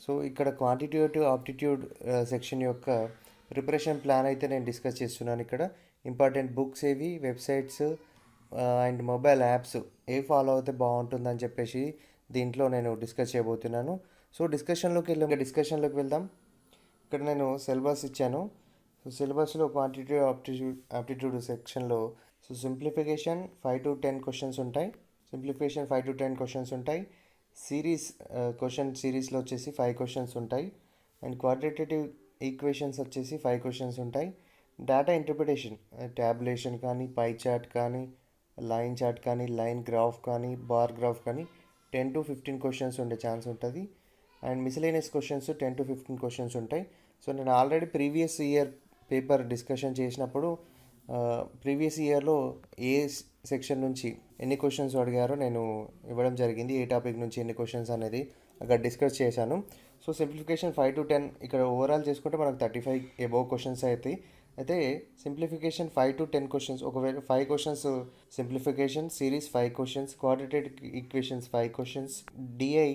So ఇక్కడ quantitative aptitude section యొక్క preparation plan అయితే నేను డిస్కస్ చేస్తున్నాను. ఇక్కడ ఇంపార్టెంట్ బుక్స్ ఏవి, websites and mobile apps A follow అయితే బాగుంటుందని చెప్పేసి దీంట్లో నేను డిస్కస్ చేయబోతున్నాను. సో డిస్కషన్లోకి వెళ్దాం. ఇక్కడ నేను సిలబస్ ఇచ్చాను. సో సిలబస్లో క్వాంటిటేటివ్ ఆప్టిట్యూడ్ సెక్షన్లో సో సింప్లిఫికేషన్ 5 to 10 క్వశ్చన్స్ ఉంటాయి. సింప్లిఫికేషన్ 5 to 10 క్వశ్చన్స్ ఉంటాయి. క్వశ్చన్ సిరీస్లో వచ్చేసి 5 క్వశ్చన్స్ ఉంటాయి. అండ్ క్వాడ్రేటివ్ ఈక్వేషన్స్ వచ్చేసి 5 క్వశ్చన్స్ ఉంటాయి. డేటా ఇంటర్ప్రిటేషన్, ట్యాబులేషన్ కానీ, పై చార్ట్ కానీ, లైన్ చార్ట్ కానీ, లైన్ గ్రాఫ్ కానీ, బార్ గ్రాఫ్ కానీ 10 to 15 క్వశ్చన్స్ ఉండే ఛాన్స్ ఉంటుంది. And miscellaneous questions 10 to 15 questions ఉంటాయి. సో నేను already previous year paper discussion చేసినప్పుడు ప్రీవియస్ ఇయర్లో ఏ సెక్షన్ నుంచి ఎన్ని క్వశ్చన్స్ అడిగారో నేను ఇవ్వడం జరిగింది. ఏ టాపిక్ నుంచి ఎన్ని క్వశ్చన్స్ అనేది అక్కడ డిస్కస్ చేశాను. సో సింప్లిఫికేషన్ 5 to 10 ఇక్కడ ఓవరాల్ చేసుకుంటే మనకు 35 అబోవ్ క్వశ్చన్స్ అయితే సింప్లిఫికేషన్ 5 to 10 క్వశ్చన్స్, ఒకవేళ 5 questions simplification, series 5 questions, quadratic equations 5 questions, DI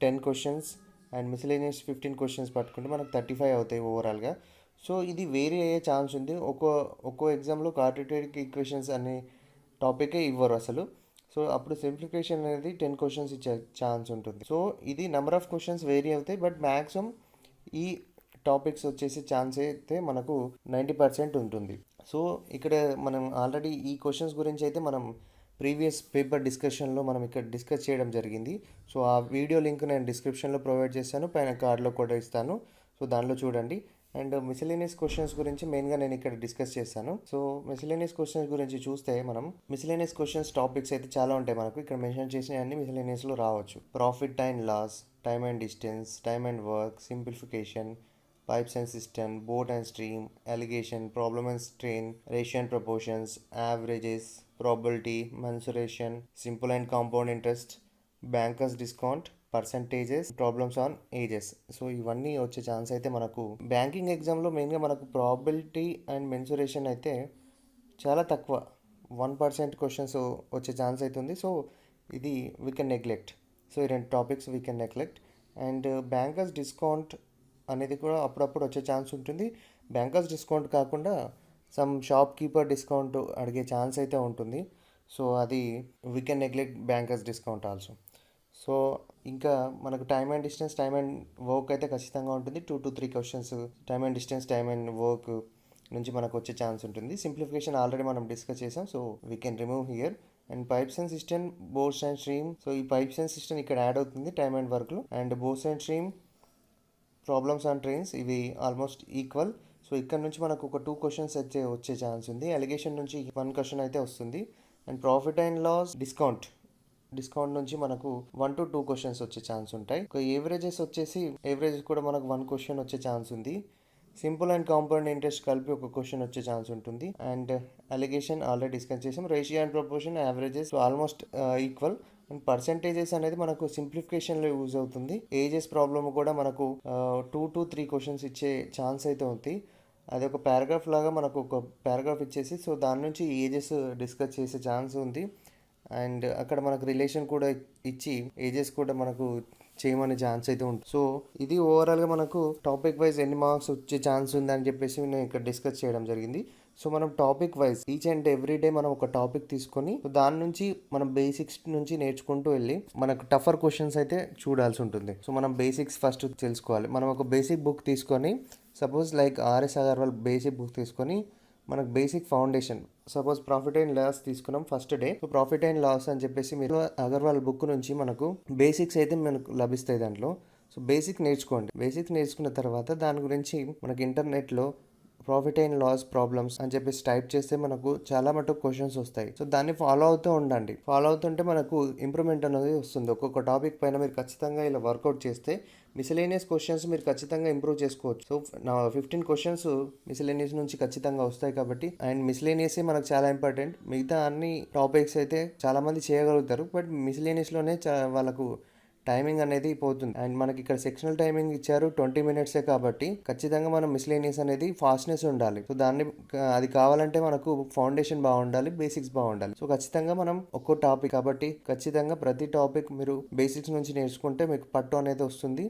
10 questions and miscellaneous 15 questions పట్టుకుంటే మనకు 35 అవుతాయి ఓవరాల్గా. సో ఇది వేరీ అయ్యే ఛాన్స్ ఉంది. ఒక్కో ఎగ్జామ్లో క్వాడ్రేటిక్ ఈక్వేషన్స్ అనే టాపికే ఇవ్వరు అసలు. సో అప్పుడు సింప్లిఫికేషన్ అనేది 10 క్వశ్చన్స్ ఇచ్చే ఛాన్స్ ఉంటుంది. సో ఇది నెంబర్ ఆఫ్ క్వశ్చన్స్ వేరీ అవుతాయి, బట్ మ్యాక్సిమం ఈ టాపిక్స్ వచ్చేసి ఛాన్స్ అయితే మనకు 90% ఉంటుంది. సో ఇక్కడ మనం ఆల్రెడీ ఈ క్వశ్చన్స్ గురించి అయితే మనం ప్రీవియస్ పేపర్ డిస్కషన్లో మనం ఇక్కడ డిస్కస్ చేయడం జరిగింది. సో ఆ వీడియో లింక్ నేను డిస్క్రిప్షన్లో ప్రొవైడ్ చేస్తాను, పైన కార్డ్లో కూడా ఇస్తాను. సో దానిలో చూడండి. అండ్ మిస్లేనియస్ క్వశ్చన్స్ గురించి మెయిన్గా నేను ఇక్కడ డిస్కస్ చేస్తాను. సో మిస్లేనియస్ క్వశ్చన్స్ గురించి చూస్తే మనం మిస్లేనియస్ క్వశ్చన్స్ టాపిక్స్ అయితే చాలా ఉంటాయి మనకు. ఇక్కడ మెన్షన్ చేసిన అన్ని మిస్లేనియస్లో రావచ్చు. Profit and loss, time and distance, time and work, simplification, pipes and cistern, boat and stream, alligation, problem and strain, ratio and proportions, averages, probability, mensuration, simple and compound interest, bankers discount, percentages, problems on ages. So ఇవన్నీ వచ్చే chance అయితే మనకు banking ఎగ్జామ్లో మెయిన్గా మనకు probability and mensuration అయితే చాలా తక్కువ, 1% క్వశ్చన్స్ వచ్చే ఛాన్స్ అవుతుంది. సో ఇది వీ కెన్ నెగ్లెక్ట్. సో ఈ రెండు topics we can neglect. And bankers discount అనేది కూడా అప్పుడప్పుడు వచ్చే ఛాన్స్ ఉంటుంది. బ్యాంకర్స్ డిస్కౌంట్ కాకుండా సమ్ షాప్ కీపర్ డిస్కౌంట్ అడిగే ఛాన్స్ అయితే ఉంటుంది. సో అది we can neglect bankers discount also. So ఇంకా మనకు time and distance, time and work అయితే ఖచ్చితంగా ఉంటుంది. 2 to 3 questions time and distance, time and work నుంచి మనకు వచ్చే ఛాన్స్ ఉంటుంది. సింప్లిఫికేషన్ ఆల్రెడీ మనం డిస్కస్ చేసాం, so we can remove here. And pipes and system, boards and stream. So ఈ పైప్స్ అండ్ సిస్టమ్ ఇక్కడ యాడ్ అవుతుంది టైమ్ అండ్ వర్క్లో. And boards and stream, problems and trains ఇవి ఆల్మోస్ట్ ఈక్వల్. సో ఇక్కడ నుంచి మనకు ఒక 2 క్వశ్చన్స్ అయితే వచ్చే ఛాన్స్ ఉంది. అలిగేషన్ నుంచి 1 క్వశ్చన్ అయితే వస్తుంది. And profit and loss, discount నుంచి మనకు 1 to 2 క్వశ్చన్స్ వచ్చే ఛాన్స్ ఉంటాయి. ఏవరేజెస్ కూడా మనకు 1 క్వశ్చన్ వచ్చే ఛాన్స్ ఉంది. సింపుల్ అండ్ కాంపౌండ్ ఇంట్రెస్ట్ కలిపి ఒక క్వశ్చన్ వచ్చే ఛాన్స్ ఉంటుంది. అండ్ అలిగేషన్ ఆల్రెడీ డిస్కస్ చేసాం. Ratio and proportion, averages almost equal. And percentages అనేది మనకు సింప్లిఫికేషన్లో యూజ్ అవుతుంది. ఏజెస్ ప్రాబ్లమ్ కూడా మనకు 2 to 3 క్వశ్చన్స్ ఇచ్చే ఛాన్స్ అయితే ఉంది. అది ఒక పారాగ్రాఫ్ లాగా మనకు ఒక పారాగ్రాఫ్ ఇచ్చేసి సో దాని నుంచి ఏజెస్ డిస్కస్ చేసే ఛాన్స్ ఉంది. అండ్ అక్కడ మనకు రిలేషన్ కూడా ఇచ్చి ఏజెస్ కూడా మనకు చేయమనే ఛాన్స్ అయితే ఉంటుంది. సో ఇది ఓవరాల్గా మనకు టాపిక్ వైజ్ ఎన్ని మార్క్స్ వచ్చే ఛాన్స్ ఉందని చెప్పేసి నేను ఇక్కడ డిస్కస్ చేయడం జరిగింది. సో మనం topic wise each and every day మనం ఒక టాపిక్ తీసుకొని దాని నుంచి మనం బేసిక్స్ నుంచి నేర్చుకుంటూ వెళ్ళి మనకు టఫర్ క్వశ్చన్స్ అయితే చూడాల్సి ఉంటుంది. సో మనం బేసిక్స్ ఫస్ట్ తెలుసుకోవాలి. మనం ఒక బేసిక్ బుక్ తీసుకొని suppose like R S Agarwal basic book తీసుకొని మనకు basic foundation, suppose profit and loss తీసుకున్నాం first day. So profit and loss అని చెప్పేసి మీరు అగర్వాల్ బుక్ నుంచి మనకు బేసిక్స్ అయితే మనకు లభిస్తాయి దాంట్లో. సో బేసిక్ నేర్చుకోండి. బేసిక్ నేర్చుకున్న తర్వాత దాని గురించి మనకి ఇంటర్నెట్లో ప్రాఫిట్ అండ్ లాస్ ప్రాబ్లమ్స్ అని చెప్పేసి టైప్ చేస్తే మనకు చాలా మటుకు క్వశ్చన్స్ వస్తాయి. సో దాన్ని ఫాలో అవుతూ ఉండండి. ఫాలో అవుతుంటే మనకు ఇంప్రూవ్మెంట్ అనేది వస్తుంది. ఒక్కొక్క టాపిక్ పైన మీరు ఖచ్చితంగా ఇలా వర్కౌట్ చేస్తే మిస్లేనియస్ క్వశ్చన్స్ మీరు ఖచ్చితంగా ఇంప్రూవ్ చేసుకోవచ్చు. సో నా 15 క్వశ్చన్స్ మిస్లేనియస్ నుంచి ఖచ్చితంగా వస్తాయి కాబట్టి. అండ్ మిస్లేనియసే మనకు చాలా ఇంపార్టెంట్. మిగతా అన్ని టాపిక్స్ అయితే చాలా మంది చేయగలుగుతారు, బట్ మిస్లేనియస్లోనే వాళ్ళకు టైమింగ్ అనేది పోతుంది. అండ్ మనకి ఇక్కడ సెక్షనల్ టైమింగ్ ఇచ్చారు 20 minutes కాబట్టి ఖచ్చితంగా మనం మిస్లేనియస్ అనేది ఫాస్ట్నెస్ ఉండాలి. సో దాన్ని అది కావాలంటే మనకు ఫౌండేషన్ బాగుండాలి, బేసిక్స్ బాగుండాలి. సో ఖచ్చితంగా మనం ఒక్కో టాపిక్ కాబట్టి ఖచ్చితంగా ప్రతి టాపిక్ మీరు బేసిక్స్ నుంచి నేర్చుకుంటే మీకు పట్టు అనేది వస్తుంది.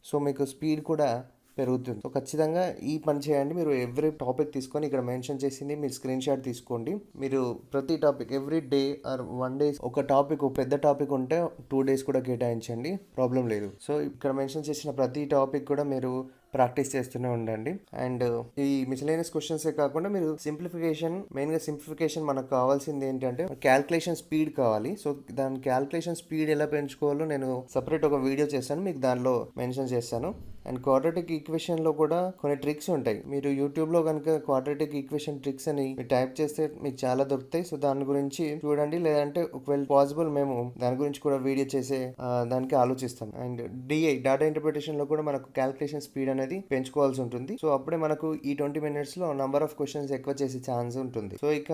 సో మీకు స్పీడ్ కూడా పెరుగుతుంది. సో ఖచ్చితంగా ఈ పని చేయండి. మీరు ఎవ్రీ టాపిక్ తీసుకొని ఇక్కడ మెన్షన్ చేసింది మీరు స్క్రీన్ షాట్ తీసుకోండి. మీరు ప్రతి topic every day or 1 day ఒక టాపిక్, పెద్ద టాపిక్ ఉంటే 2 డేస్ కూడా కేటాయించండి, ప్రాబ్లం లేదు. సో ఇక్కడ మెన్షన్ చేసిన ప్రతి టాపిక్ కూడా మీరు ప్రాక్టీస్ చేస్తూనే ఉండండి. అండ్ ఈ మిస్లేనియస్ క్వశ్చన్సే కాకుండా మీరు మెయిన్గా సింప్లిఫికేషన్ మనకు కావాల్సింది ఏంటంటే క్యాల్కులేషన్ స్పీడ్ కావాలి. సో దాని క్యాల్కులేషన్ స్పీడ్ ఎలా పెంచుకోవాలో నేను సపరేట్ ఒక వీడియో చేస్తాను, మీకు దానిలో మెన్షన్ చేస్తాను. అండ్ క్వాడ్రాటిక్ ఈక్వేషన్లో కూడా కొన్ని ట్రిక్స్ ఉంటాయి. మీరు యూట్యూబ్లో కనుక క్వాడ్రాటిక్ ఈక్వేషన్ ట్రిక్స్ అని టైప్ చేస్తే మీకు చాలా దొరుకుతాయి. సో దాని గురించి చూడండి, లేదంటే ఒకవేళ పాసిబుల్ మేము దాని గురించి కూడా వీడియో చేసే దానికి ఆలోచిస్తాం. అండ్ డేటా ఇంటర్ప్రిటేషన్లో కూడా మనకు క్యాల్కులేషన్ స్పీడ్ అనేది పెంచుకోవాల్సి ఉంటుంది. సో అప్పుడే మనకు ఈ 20 minutesలో నంబర్ ఆఫ్ క్వశ్చన్స్ ఎక్కువ చేసే ఛాన్స్ ఉంటుంది. సో ఇక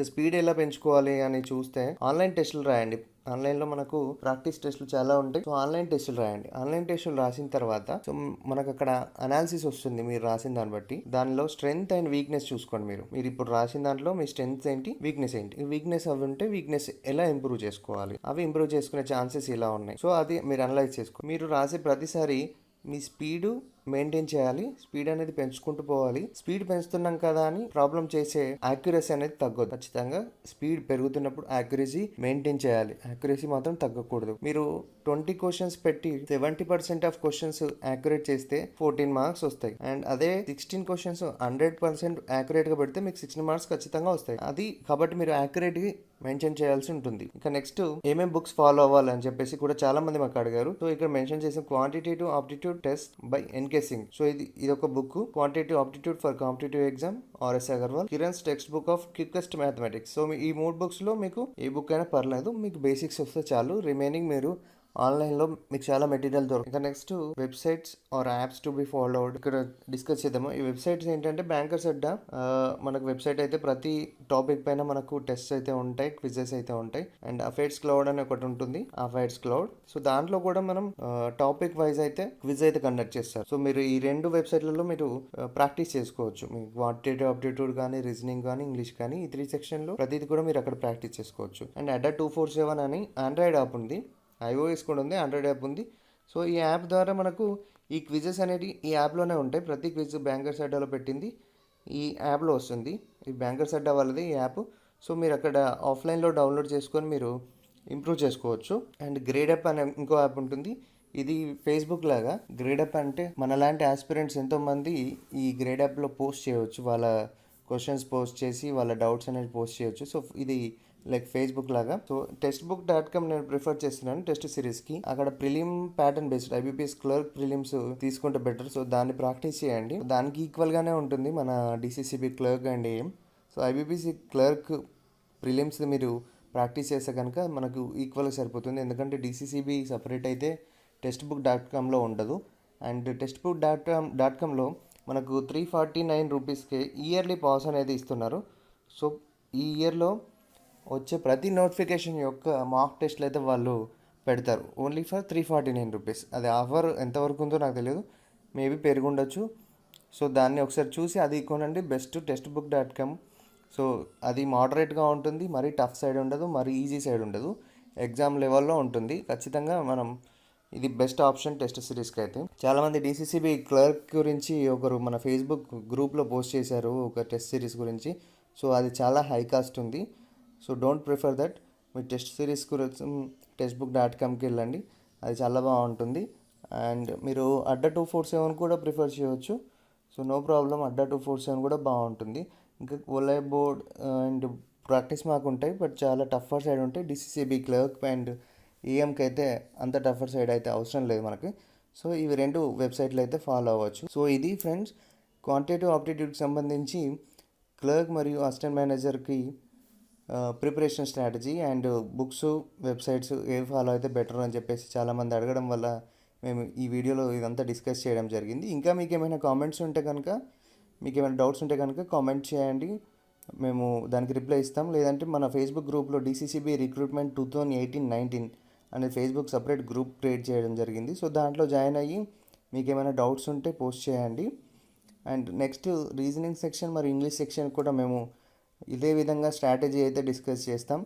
స్పీడ్ ఎలా పెంచుకోవాలి అని చూస్తే ఆన్లైన్ టెస్టులు రాయండి. ఆన్లైన్లో మనకు ప్రాక్టీస్ టెస్టులు చాలా ఉంటాయి. సో ఆన్లైన్ టెస్టులు రాయండి. ఆన్లైన్ టెస్టులు రాసిన తర్వాత సో మనకు అక్కడ అనాలిసిస్ వస్తుంది మీరు రాసిన దాన్ని బట్టి. దానిలో స్ట్రెంగ్త్ అండ్ వీక్నెస్ చూసుకోండి. మీరు ఇప్పుడు రాసిన దాంట్లో మీ స్ట్రెంగ్త్ ఏంటి, వీక్నెస్ ఏంటి. వీక్నెస్ అవి ఉంటే వీక్నెస్ ఎలా ఇంప్రూవ్ చేసుకోవాలి, అవి ఇంప్రూవ్ చేసుకునే ఛాన్సెస్ ఇలా ఉన్నాయి. సో అది మీరు అనలైజ్ చేసుకోండి. మీరు రాసే ప్రతిసారి మీ స్పీడు మెయింటైన్ చేయాలి. స్పీడ్ అనేది పెంచుకుంటూ పోవాలి. స్పీడ్ పెంచుతున్నాం కదా అని ప్రాబ్లం చేసే యాక్యురసీ అనేది తగ్గదు. ఖచ్చితంగా స్పీడ్ పెరుగుతున్నప్పుడు యాక్యురసీ మెయింటైన్ చేయాలి. యాక్యురసీ మాత్రం తగ్గకూడదు. మీరు 20 క్వశ్చన్స్ పెట్టి 70% ఆఫ్ క్వశ్చన్స్ యాక్యురేట్ చేస్తే 14 మార్క్స్ వస్తాయి. అండ్ అదే 16 క్వశ్చన్స్ 100% యాక్యురేట్ గా పెడితే మీకు 16 మార్క్స్ ఖచ్చితంగా వస్తాయి. అది కాబట్టి మీరు యాక్యురేట్ గా మెన్షన్ చేయాల్సి ఉంటుంది. ఇక నెక్స్ట్ ఏమేమి బుక్స్ ఫాలో అవ్వాలి అని చెప్పేసి కూడా చాలా మంది మాకు అడిగారు. సో ఇక్కడ మెన్షన్ చేసిన quantitative aptitude test by NK Singh. So ఇది ఒక book, quantitative aptitude for competitive exam, RS Agarwal. Kiran's text book of quickest mathematics. So ఈ 3 బుక్స్ లో మీకు ఏ బుక్ అయినా పర్లేదు, మీకు బేసిక్స్ వస్తే చాలు. రిమైనింగ్ మీరు ఆన్లైన్లో మీకు చాలా మెటీరియల్ దొరుకుతుంది. ఇంకా next websites or apps to be followed ఇక్కడ డిస్కస్ చేద్దాము. ఈ వెబ్సైట్స్ ఏంటంటే బ్యాంకర్స్ అడ్డా మనకు వెబ్సైట్ అయితే ప్రతి టాపిక్ పైన మనకు టెస్ట్ అయితే ఉంటాయి, క్విజెస్ అయితే ఉంటాయి. అండ్ అఫైర్స్ క్లౌడ్ అని ఒకటి ఉంటుంది, అఫైర్స్ క్లౌడ్. సో దాంట్లో కూడా మనం టాపిక్ వైజ్ అయితే క్విజ్ అయితే కండక్ట్ చేస్తారు. సో మీరు ఈ 2 వెబ్సైట్లలో మీరు ప్రాక్టీస్ చేసుకోవచ్చు. మీకు క్వాంటిటేటివ్ ఆప్టిట్యూడ్ కానీ, రీజనింగ్ కానీ, ఇంగ్లీష్ కానీ, ఈ 3 సెక్షన్లో ప్రతిది కూడా మీరు అక్కడ ప్రాక్టీస్ చేసుకోవచ్చు. అండ్ అడ్డా 247 అని ఆండ్రాయిడ్ యాప్ ఉంది, iOS కూడా ఉంది, ఆండ్రాయిడ్ యాప్ ఉంది. సో ఈ యాప్ ద్వారా మనకు ఈ క్విజెస్ అనేవి ఈ యాప్లోనే ఉంటాయి. ప్రతి క్విజ్ బ్యాంకర్స్ అడ్డాలో పెట్టింది ఈ యాప్లో వస్తుంది. ఈ బ్యాంకర్స్ అడ్డా వాళ్ళది ఈ యాప్. సో మీరు అక్కడ ఆఫ్లైన్లో డౌన్లోడ్ చేసుకొని మీరు ఇంప్రూవ్ చేసుకోవచ్చు. అండ్ గ్రేడప్ అనే ఇంకో యాప్ ఉంటుంది. ఇది ఫేస్బుక్ లాగా. గ్రేడప్ అంటే మనలాంటి ఆస్పిరెంట్స్ ఎంతోమంది ఈ గ్రేడప్లో పోస్ట్ చేయవచ్చు, వాళ్ళ క్వశ్చన్స్ పోస్ట్ చేసి వాళ్ళ డౌట్స్ అనేది పోస్ట్ చేయొచ్చు. సో ఇది లైక్ ఫేస్బుక్ లాగా. సో textbook.com నేను ప్రిఫర్ చేస్తున్నాను టెస్ట్ సిరీస్కి. అక్కడ prelim pattern based IBPS clerk prelims తీసుకుంటే బెటర్. సో దాన్ని ప్రాక్టీస్ చేయండి. దానికి ఈక్వల్గానే ఉంటుంది మన DCCB క్లర్క్ అండ్ ఏం. సో IBPC క్లర్క్ ప్రిలిమ్స్ మీరు ప్రాక్టీస్ చేస్తే కనుక మనకు ఈక్వల్గా సరిపోతుంది. ఎందుకంటే DCCB సపరేట్ అయితే textbook.comలో ఉండదు. అండ్ textbook.comలో మనకు 349 రూపీస్కి ఇయర్లీ పాస్ అనేది ఇస్తున్నారు. సో ఈ ఇయర్లో వచ్చే ప్రతి నోటిఫికేషన్ యొక్క మాక్ టెస్ట్లు అయితే వాళ్ళు పెడతారు, ఓన్లీ ఫర్ 349 రూపీస్. అది ఆఫర్ ఎంతవరకు ఉందో నాకు తెలియదు, మేబీ పెరుగుండొచ్చు. సో దాన్ని ఒకసారి చూసి అది కొనండి. Best textbook.com. సో అది మోడరేట్గా ఉంటుంది, మరీ టఫ్ సైడ్ ఉండదు, మరీ ఈజీ సైడ్ ఉండదు, ఎగ్జామ్ లెవెల్లో ఉంటుంది. ఖచ్చితంగా మనం ఇది బెస్ట్ ఆప్షన్ టెస్ట్ సిరీస్కి అయితే. చాలామంది DCCB క్లర్క్ గురించి ఒకరు మన ఫేస్బుక్ గ్రూప్లో పోస్ట్ చేశారు ఒక టెస్ట్ సిరీస్ గురించి. సో అది చాలా హై కాస్ట్ ఉంది. So don't prefer that. Me test series గురించి textbook.comకి వెళ్ళండి, అది చాలా బాగుంటుంది. అండ్ మీరు అడ్డా 247 కూడా ప్రిఫర్ చేయవచ్చు. సో నో ప్రాబ్లం, అడ్డా 247 కూడా బాగుంటుంది. ఇంకా ఓలై బోర్డ్ అండ్ ప్రాక్టీస్ మార్క్ ఉంటాయి, బట్ చాలా టఫర్ సైడ్ ఉంటాయి. DCCB క్లర్క్ అండ్ EMకి అయితే అంత టఫర్ సైడ్ అయితే అవసరం లేదు మనకి. సో ఇవి 2 వెబ్సైట్లు అయితే ఫాలో అవ్వచ్చు. సో ఇది ఫ్రెండ్స్ క్వాంటిటేటివ్ ఆప్టిట్యూడ్కి సంబంధించి క్లర్క్ మరియు అసిస్టెంట్ మేనేజర్కి preparation strategy. And books, websites ఏవి ఫాలో అయితే బెటర్ అని చెప్పేసి చాలామంది అడగడం వల్ల మేము ఈ వీడియోలో ఇదంతా డిస్కస్ చేయడం జరిగింది. ఇంకా మీకు ఏమైనా కామెంట్స్ ఉంటే కనుక, మీకు ఏమైనా డౌట్స్ ఉంటే కనుక కామెంట్ చేయండి, మేము దానికి రిప్లై ఇస్తాం. లేదంటే మన ఫేస్బుక్ గ్రూప్లో DCCB రిక్రూట్మెంట్ 2018-19 అనే ఫేస్బుక్ సపరేట్ గ్రూప్ క్రియేట్ చేయడం జరిగింది. సో దాంట్లో జాయిన్ అయ్యి మీకు ఏమైనా డౌట్స్ ఉంటే పోస్ట్ చేయండి. అండ్ నెక్స్ట్ రీజనింగ్ సెక్షన్ మరియు ఇంగ్లీష్ సెక్షన్ కూడా మేము ఇదే విధంగా స్ట్రాటజీ అయితే డిస్కస్ చేస్తాం.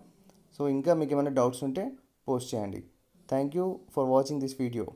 సో ఇంకా మీకు ఏమైనా డౌట్స్ ఉంటే పోస్ట్ చేయండి. Thank you for watching this video.